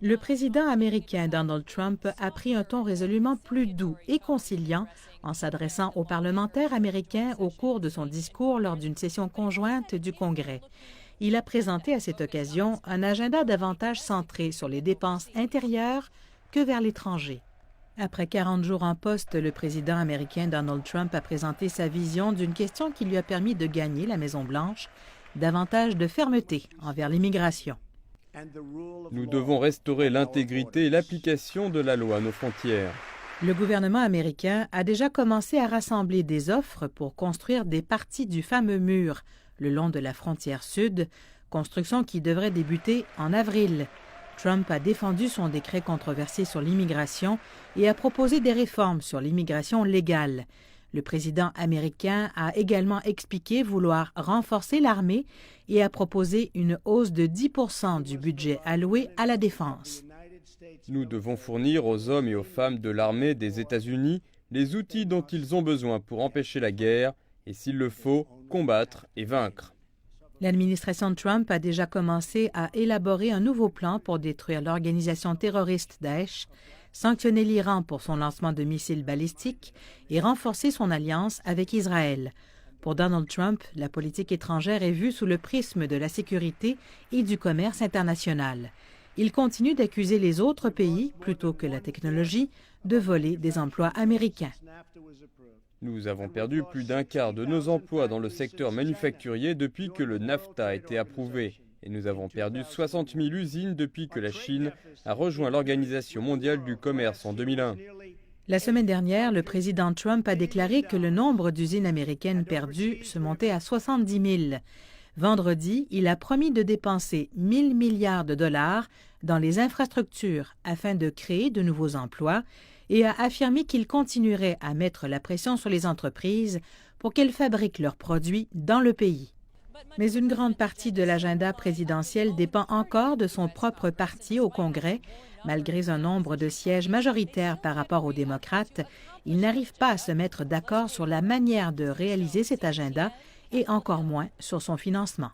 Le président américain Donald Trump a pris un ton résolument plus doux et conciliant en s'adressant aux parlementaires américains au cours de son discours lors d'une session conjointe du Congrès. Il a présenté à cette occasion un agenda davantage centré sur les dépenses intérieures que vers l'étranger. Après 40 jours en poste, le président américain Donald Trump a présenté sa vision d'une question qui lui a permis de gagner la Maison-Blanche, davantage de fermeté envers l'immigration. Nous devons restaurer l'intégrité et l'application de la loi à nos frontières. Le gouvernement américain a déjà commencé à rassembler des offres pour construire des parties du fameux mur le long de la frontière sud, construction qui devrait débuter en avril. Trump a défendu son décret controversé sur l'immigration et a proposé des réformes sur l'immigration légale. Le président américain a également expliqué vouloir renforcer l'armée et a proposé une hausse de 10% du budget alloué à la défense. Nous devons fournir aux hommes et aux femmes de l'armée des États-Unis les outils dont ils ont besoin pour empêcher la guerre et, s'il le faut, combattre et vaincre. L'administration Trump a déjà commencé à élaborer un nouveau plan pour détruire l'organisation terroriste Daesh, sanctionner l'Iran pour son lancement de missiles balistiques et renforcer son alliance avec Israël. Pour Donald Trump, la politique étrangère est vue sous le prisme de la sécurité et du commerce international. Il continue d'accuser les autres pays, plutôt que la technologie, de voler des emplois américains. Nous avons perdu plus d'un quart de nos emplois dans le secteur manufacturier depuis que le NAFTA a été approuvé. Et nous avons perdu 60 000 usines depuis que la Chine a rejoint l'Organisation mondiale du commerce en 2001. La semaine dernière, le président Trump a déclaré que le nombre d'usines américaines perdues se montait à 70 000. Vendredi, il a promis de dépenser 1 000 milliards de dollars dans les infrastructures afin de créer de nouveaux emplois et a affirmé qu'il continuerait à mettre la pression sur les entreprises pour qu'elles fabriquent leurs produits dans le pays. Mais une grande partie de l'agenda présidentiel dépend encore de son propre parti au Congrès. Malgré un nombre de sièges majoritaires par rapport aux démocrates, il n'arrive pas à se mettre d'accord sur la manière de réaliser cet agenda et encore moins sur son financement.